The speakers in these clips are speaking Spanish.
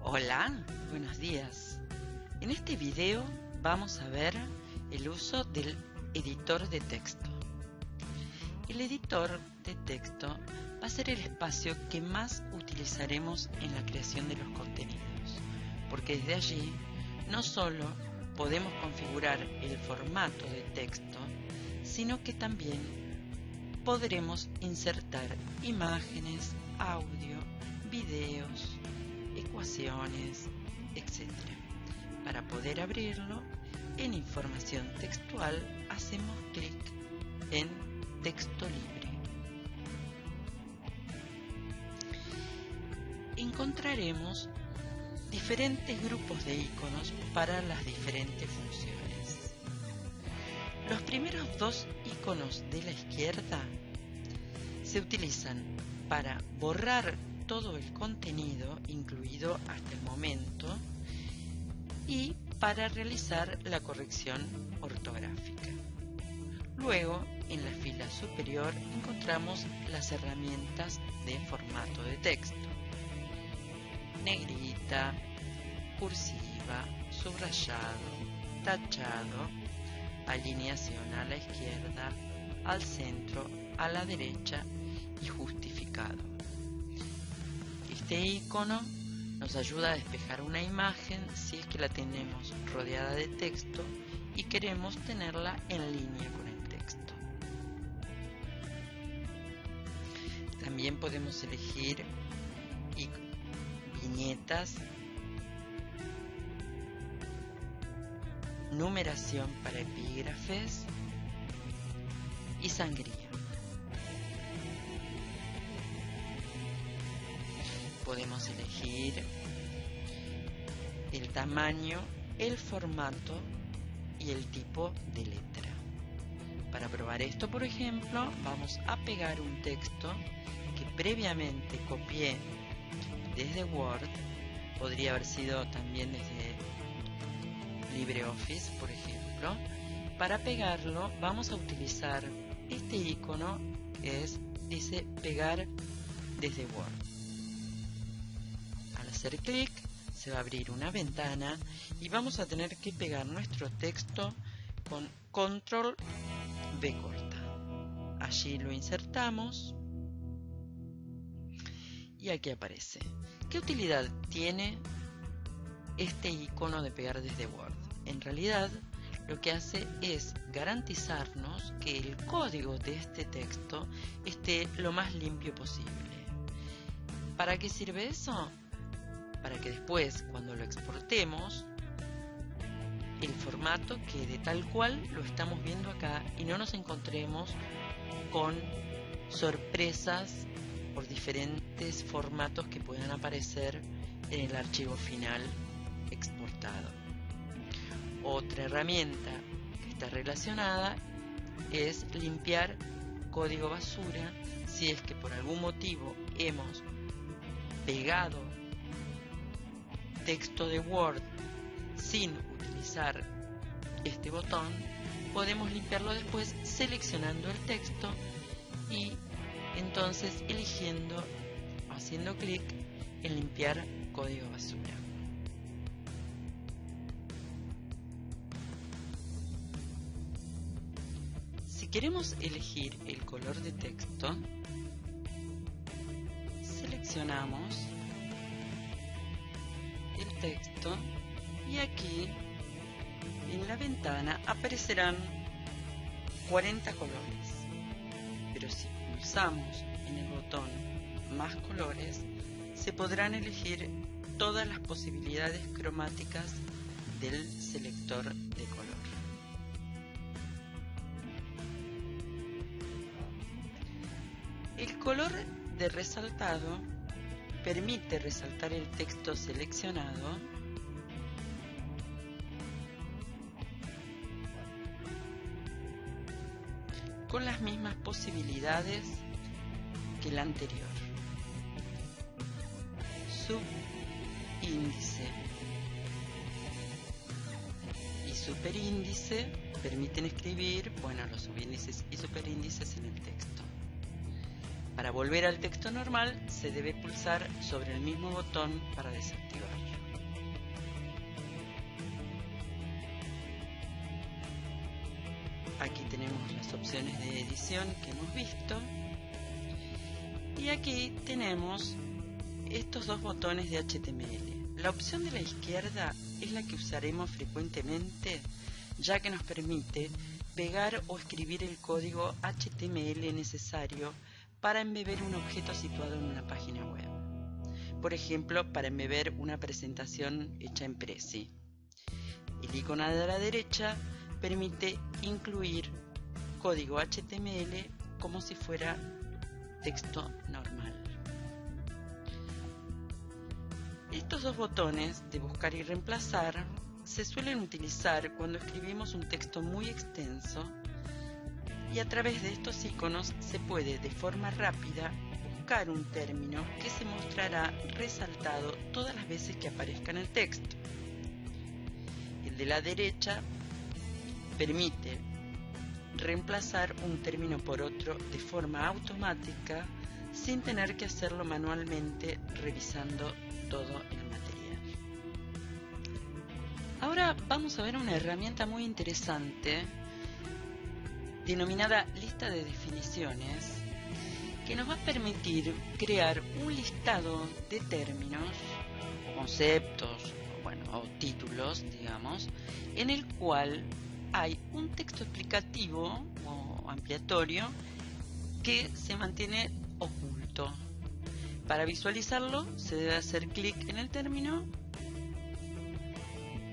Hola, buenos días. En este video vamos a ver el uso del editor de texto. El editor de texto va a ser el espacio que más utilizaremos en la creación de los contenidos, porque desde allí no solo podemos configurar el formato de texto, sino que también podremos insertar imágenes, audio, videos, ecuaciones, etc. Para poder abrirlo, en información textual hacemos clic en texto libre. Encontraremos diferentes grupos de iconos para las diferentes funciones. Los primeros dos iconos de la izquierda se utilizan para borrar todo el contenido incluido hasta el momento y para realizar la corrección ortográfica. Luego, en la fila superior encontramos las herramientas de formato de texto: negrita, cursiva, subrayado, tachado, alineación a la izquierda, al centro, a la derecha y justificado. Este icono nos ayuda a despejar una imagen si es que la tenemos rodeada de texto y queremos tenerla en línea con el texto. También podemos elegir viñetas, numeración para epígrafes y sangría. Podemos elegir el tamaño, el formato y el tipo de letra. Para probar esto, por ejemplo, vamos a pegar un texto que previamente copié desde Word. Podría haber sido también desde LibreOffice, por ejemplo. Para pegarlo vamos a utilizar este icono que dice pegar desde Word. Al hacer clic se va a abrir una ventana y vamos a tener que pegar nuestro texto con Control V corta. Allí lo insertamos y aquí aparece. ¿Qué utilidad tiene este icono de pegar desde Word? En realidad lo que hace es garantizarnos que el código de este texto esté lo más limpio posible. ¿Para qué sirve eso? Para que después, cuando lo exportemos, el formato quede tal cual lo estamos viendo acá y no nos encontremos con sorpresas por diferentes formatos que puedan aparecer en el archivo final exportado. Otra herramienta que está relacionada es limpiar código basura. Si es que por algún motivo hemos pegado texto de Word sin utilizar este botón, podemos limpiarlo después seleccionando el texto y entonces haciendo clic en limpiar código basura. Si queremos elegir el color de texto, seleccionamos el texto y aquí en la ventana aparecerán 40 colores, pero si pulsamos en el botón más colores se podrán elegir todas las posibilidades cromáticas del selector de color. El color de resaltado permite resaltar el texto seleccionado con las mismas posibilidades que el anterior. Subíndice y superíndice permiten escribir, los subíndices y superíndices en el texto. Para volver al texto normal se debe pulsar sobre el mismo botón para desactivarlo. Aquí tenemos las opciones de edición que hemos visto. Y aquí tenemos estos dos botones de HTML. La opción de la izquierda es la que usaremos frecuentemente, ya que nos permite pegar o escribir el código HTML necesario para embeber un objeto situado en una página web. Por ejemplo, para embeber una presentación hecha en Prezi. El icono de la derecha permite incluir código HTML como si fuera texto normal. Estos dos botones de buscar y reemplazar se suelen utilizar cuando escribimos un texto muy extenso, y a través de estos iconos se puede de forma rápida buscar un término que se mostrará resaltado todas las veces que aparezca en el texto. El de la derecha permite reemplazar un término por otro de forma automática sin tener que hacerlo manualmente revisando todo el material. Ahora vamos a ver una herramienta muy interesante denominada lista de definiciones, que nos va a permitir crear un listado de términos, conceptos, o títulos, digamos, en el cual hay un texto explicativo o ampliatorio que se mantiene oculto. Para visualizarlo se debe hacer clic en el término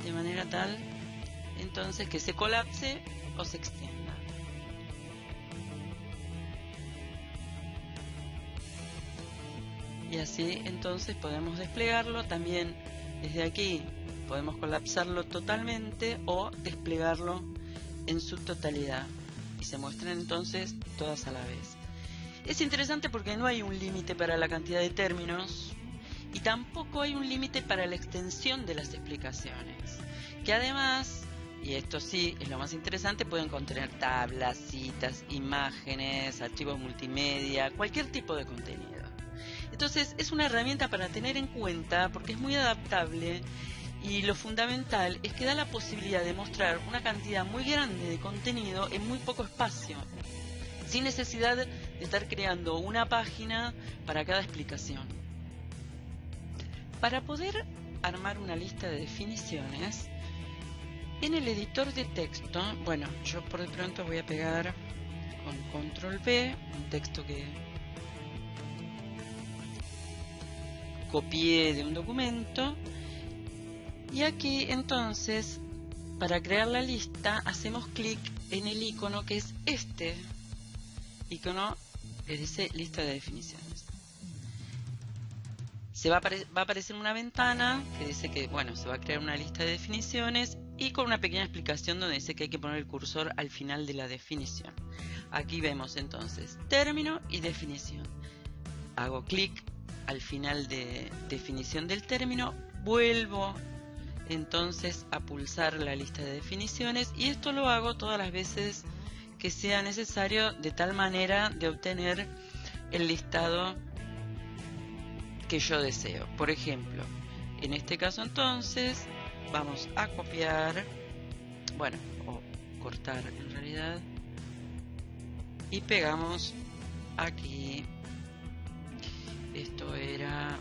de manera tal entonces que se colapse o se extienda. Y así entonces podemos desplegarlo. También desde aquí podemos colapsarlo totalmente o desplegarlo en su totalidad y se muestran entonces todas a la vez. Es interesante porque no hay un límite para la cantidad de términos y tampoco hay un límite para la extensión de las explicaciones, que además, y esto sí es lo más interesante, pueden contener tablas, citas, imágenes, archivos multimedia, cualquier tipo de contenido. Entonces es una herramienta para tener en cuenta porque es muy adaptable, y lo fundamental es que da la posibilidad de mostrar una cantidad muy grande de contenido en muy poco espacio, sin necesidad de estar creando una página para cada explicación. Para poder armar una lista de definiciones, en el editor de texto, yo por de pronto voy a pegar con control V un texto que copié de un documento, y aquí entonces para crear la lista hacemos clic en el icono que es este icono que dice lista de definiciones. Va a aparecer una ventana que dice que se va a crear una lista de definiciones, y con una pequeña explicación donde dice que hay que poner el cursor al final de la definición. Aquí vemos entonces término y definición. Hago clic al final de definición del término, vuelvo entonces a pulsar la lista de definiciones, y esto lo hago todas las veces que sea necesario, de tal manera de obtener el listado que yo deseo. Por ejemplo, en este caso entonces vamos a copiar, o cortar en realidad, y pegamos aquí. Esto era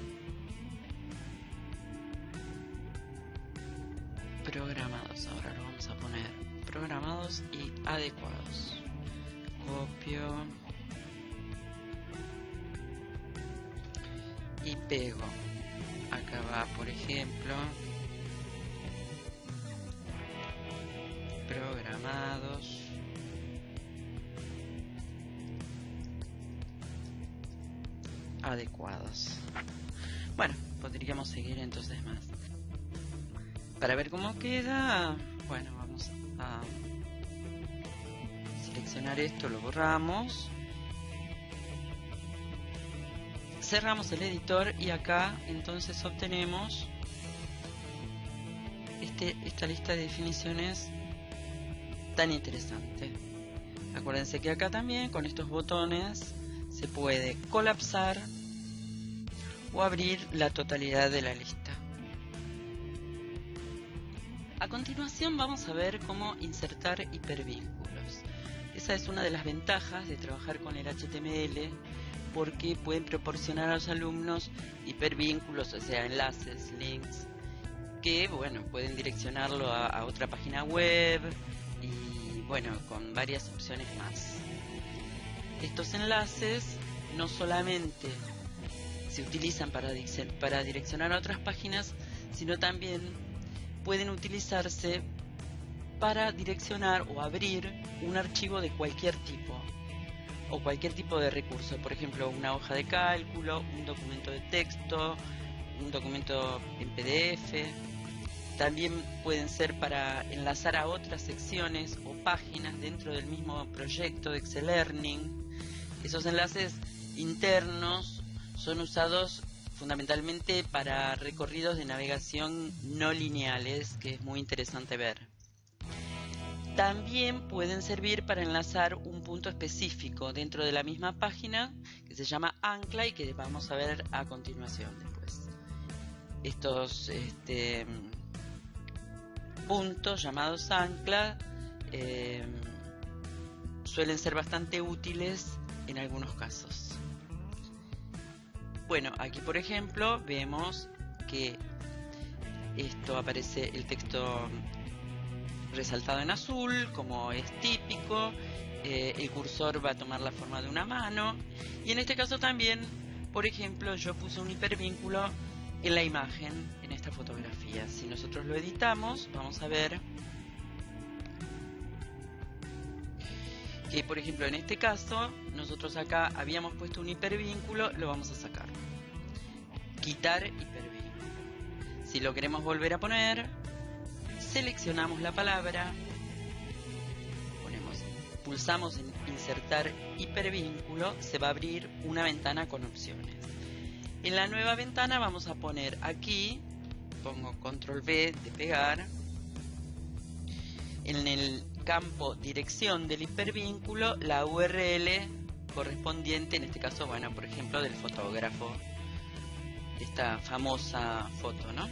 programados, ahora lo vamos a poner programados y adecuados. Copio y pego. Acá va, por ejemplo, programados, adecuados. Podríamos seguir entonces más. Para ver cómo queda, vamos a seleccionar esto, lo borramos, cerramos el editor, y acá entonces obtenemos esta lista de definiciones tan interesante. Acuérdense que acá también con estos botones se puede colapsar o abrir la totalidad de la lista. A continuación vamos a ver cómo insertar hipervínculos. esa es una de las ventajas de trabajar con el HTML, porque pueden proporcionar a los alumnos hipervínculos, o sea, enlaces, links, que bueno, pueden direccionarlo a otra página web y bueno, con varias opciones más. Estos enlaces no solamente se utilizan para direccionar a otras páginas, sino también pueden utilizarse para direccionar o abrir un archivo de cualquier tipo o cualquier tipo de recurso, por ejemplo una hoja de cálculo, un documento de texto, un documento en PDF. También pueden ser para enlazar a otras secciones o páginas dentro del mismo proyecto de Excel Learning. Esos enlaces internos son usados fundamentalmente para recorridos de navegación no lineales, que es muy interesante ver. También pueden servir para enlazar un punto específico dentro de la misma página que se llama ancla y que vamos a ver a continuación después. Estos puntos llamados ancla suelen ser bastante útiles en algunos casos. Bueno, aquí por ejemplo vemos que esto aparece el texto resaltado en azul, como es típico. El cursor va a tomar la forma de una mano, y en este caso también, por ejemplo, yo puse un hipervínculo en la imagen, en esta fotografía. Si nosotros lo editamos, vamos a ver que, por ejemplo, en este caso, nosotros acá habíamos puesto un hipervínculo, lo vamos a sacar. Quitar hipervínculo. Si lo queremos volver a poner, seleccionamos la palabra, pulsamos en insertar hipervínculo, se va a abrir una ventana con opciones. En la nueva ventana vamos a poner aquí, pongo control V de pegar, en el campo dirección del hipervínculo la URL correspondiente, en este caso, bueno, por ejemplo, del fotógrafo, esta famosa foto, ¿no?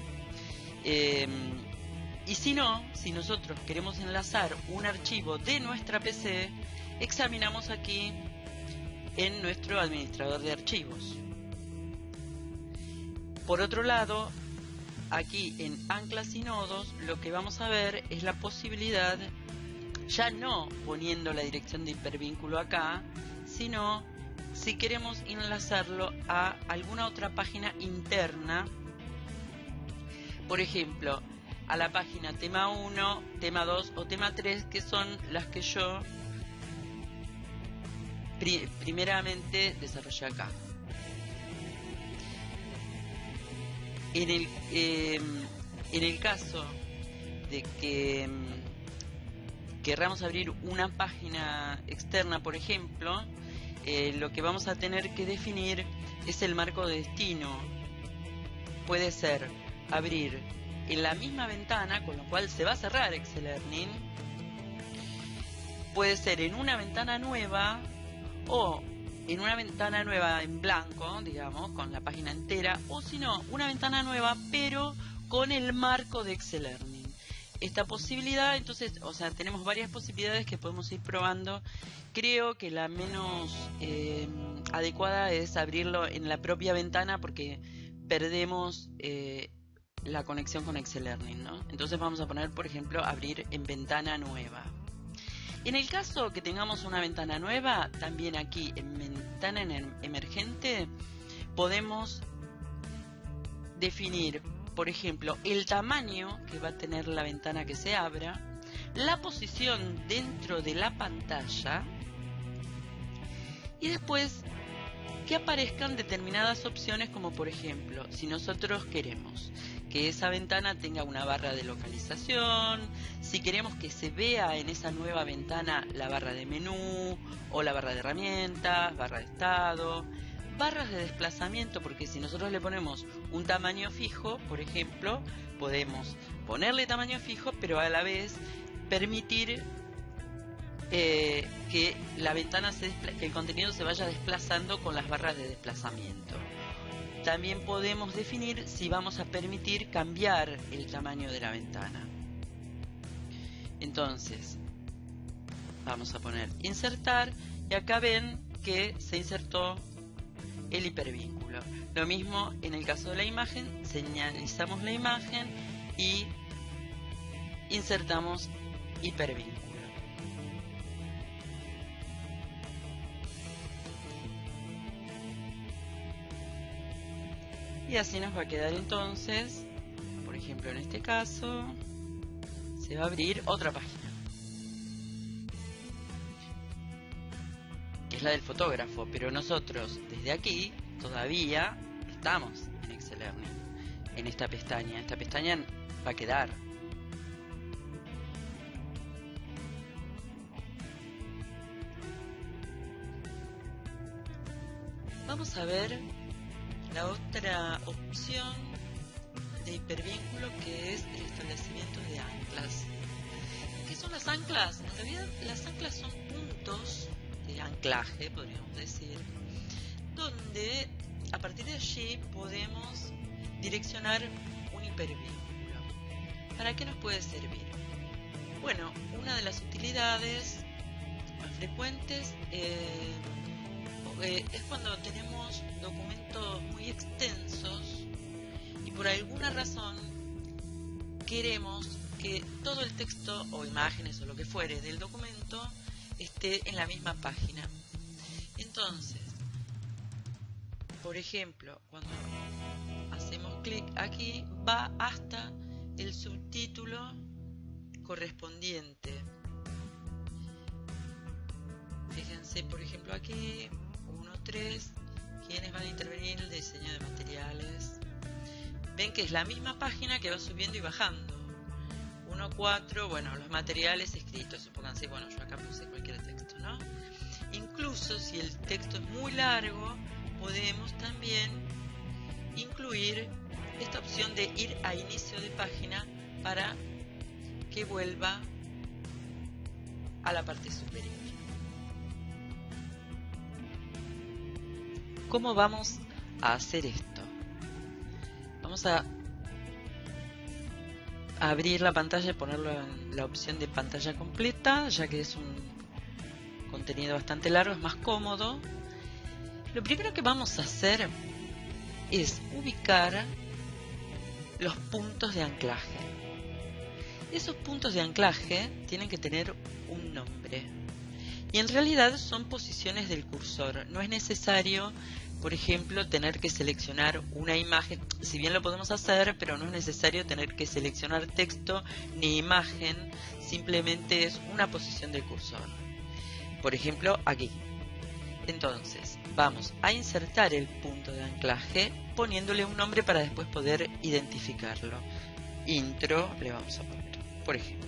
Y si no, si nosotros queremos enlazar un archivo de nuestra PC, examinamos aquí en nuestro administrador de archivos. Por otro lado, aquí en anclas y nodos, lo que vamos a ver es la posibilidad, ya no poniendo la dirección de hipervínculo acá, sino si queremos enlazarlo a alguna otra página interna, por ejemplo, a la página tema 1, tema 2 o tema 3, que son las que yo primeramente desarrollé acá. En el caso de que querramos abrir una página externa, por ejemplo, lo que vamos a tener que definir es el marco de destino. Puede ser abrir en la misma ventana, con lo cual se va a cerrar Excel Learning. Puede ser en una ventana nueva o en una ventana nueva en blanco, digamos, con la página entera, o si no, una ventana nueva pero con el marco de Excel Learning. Esta posibilidad, entonces, o sea, tenemos varias posibilidades que podemos ir probando. Creo que la menos adecuada es abrirlo en la propia ventana, porque perdemos la conexión con Excel Learning, ¿no? Entonces vamos a poner, por ejemplo, abrir en ventana nueva. En el caso que tengamos una ventana nueva, también aquí en ventana emergente podemos definir, por ejemplo, el tamaño que va a tener la ventana que se abra, la posición dentro de la pantalla y después que aparezcan determinadas opciones, como por ejemplo, si nosotros queremos que esa ventana tenga una barra de localización, si queremos que se vea en esa nueva ventana la barra de menú o la barra de herramientas, barra de estado, barras de desplazamiento, porque si nosotros le ponemos un tamaño fijo, por ejemplo, podemos ponerle tamaño fijo, pero a la vez permitir que la ventana que el contenido se vaya desplazando con las barras de desplazamiento. También podemos definir si vamos a permitir cambiar el tamaño de la ventana. Entonces, Vamos a poner insertar y acá ven que se insertó el hipervínculo. Lo mismo en el caso de la imagen, señalizamos la imagen y insertamos hipervínculo. Y así nos va a quedar entonces, por ejemplo en este caso, se va a abrir otra página, que es la del fotógrafo, pero nosotros desde aquí todavía estamos en Excel Learning, en esta pestaña. Esta pestaña va a quedar. Vamos a ver la otra opción de hipervínculo, que es el establecimiento de anclas. ¿Qué son las anclas? En realidad las anclas son puntos de anclaje, podríamos decir, donde a partir de allí podemos direccionar un hipervínculo. ¿Para qué nos puede servir? Bueno, una de las utilidades más frecuentes es cuando tenemos documentos muy extensos y por alguna razón queremos que todo el texto o imágenes o lo que fuere del documento esté en la misma página. Entonces, por ejemplo, cuando hacemos clic aquí, va hasta el subtítulo correspondiente. Fíjense, por ejemplo, aquí 1.3, quienes van a intervenir en el diseño de materiales. Ven que es la misma página que va subiendo y bajando. 1.4, bueno, los materiales escritos, supónganse, bueno, yo acá puse cualquier texto, ¿no? Incluso si el texto es muy largo, podemos también incluir esta opción de ir a inicio de página para que vuelva a la parte superior. ¿Cómo vamos a hacer esto? Vamos a abrir la pantalla y ponerlo en la opción de pantalla completa, ya que es un contenido bastante largo, es más cómodo. Lo primero que vamos a hacer es ubicar los puntos de anclaje. Esos puntos de anclaje tienen que tener un nombre. Y en realidad son posiciones del cursor. No es necesario, por ejemplo, tener que seleccionar una imagen. Si bien lo podemos hacer, pero no es necesario tener que seleccionar texto ni imagen. Simplemente es una posición del cursor. Por ejemplo, aquí. Entonces, vamos a insertar el punto de anclaje poniéndole un nombre para después poder identificarlo. Intro le vamos a poner, por ejemplo.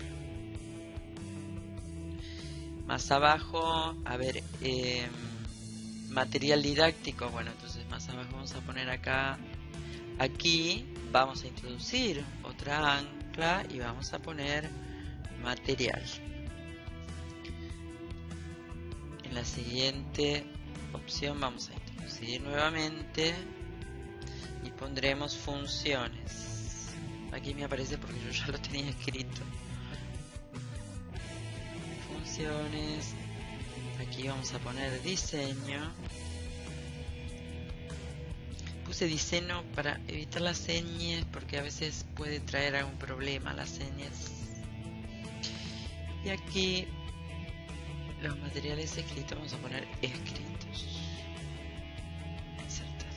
Más abajo, a ver, material didáctico. Bueno, entonces más abajo vamos a poner acá, aquí vamos a introducir otra ancla y vamos a poner material. En la siguiente opción vamos a introducir nuevamente y pondremos funciones. Aquí me aparece porque yo ya lo tenía escrito. Funciones. Aquí vamos a poner diseño. Puse diseño para evitar las señas porque a veces puede traer algún problema las señas. Y aquí los materiales escritos vamos a poner escritos. Insertar.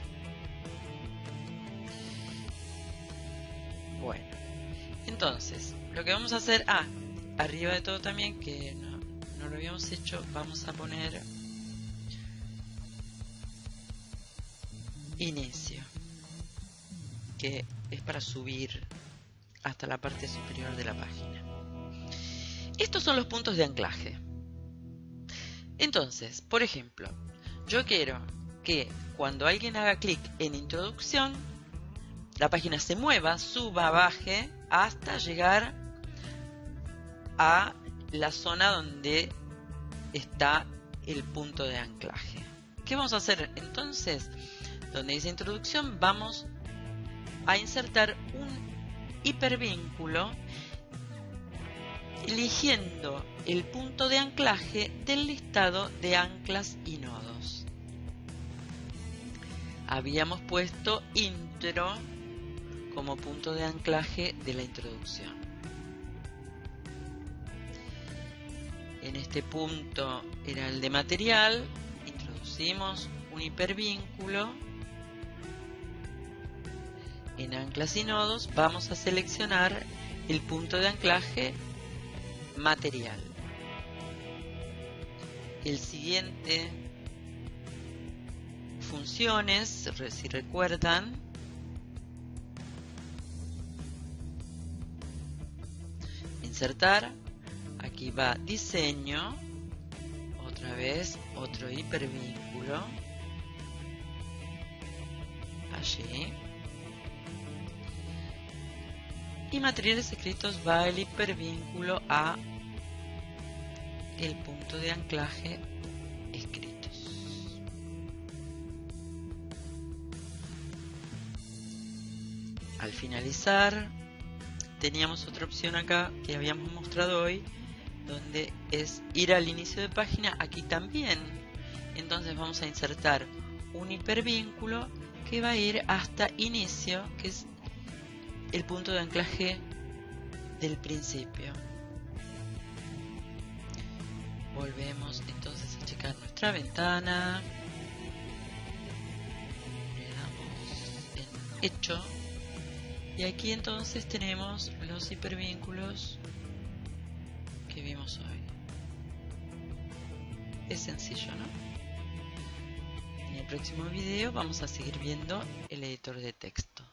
Bueno, entonces lo que vamos a hacer, arriba de todo también, que no lo habíamos hecho, vamos a poner inicio, que es para subir hasta la parte superior de la página. Estos son los puntos de anclaje. Entonces, por ejemplo, yo quiero que cuando alguien haga clic en introducción, la página se mueva, suba, baje, hasta llegar a la zona donde está el punto de anclaje. ¿Qué vamos a hacer entonces? Donde dice introducción, vamos a insertar un hipervínculo eligiendo el punto de anclaje del listado de anclas y nodos. Habíamos puesto intro como punto de anclaje de la introducción. En este punto era el de material, introducimos un hipervínculo. En anclas y nodos vamos a seleccionar el punto de anclaje material. El siguiente, funciones, si recuerdan, insertar, aquí va diseño, otra vez otro hipervínculo, allí, y materiales escritos va el hipervínculo a el punto de anclaje escritos. Al finalizar, teníamos otra opción acá que habíamos mostrado hoy, donde es ir al inicio de página. Aquí también, entonces vamos a insertar un hipervínculo que va a ir hasta inicio, que es el punto de anclaje del principio. Volvemos entonces a checar nuestra ventana, le damos en hecho, y aquí entonces tenemos los hipervínculos que vimos hoy. Es sencillo, ¿no? En el próximo video vamos a seguir viendo el editor de texto.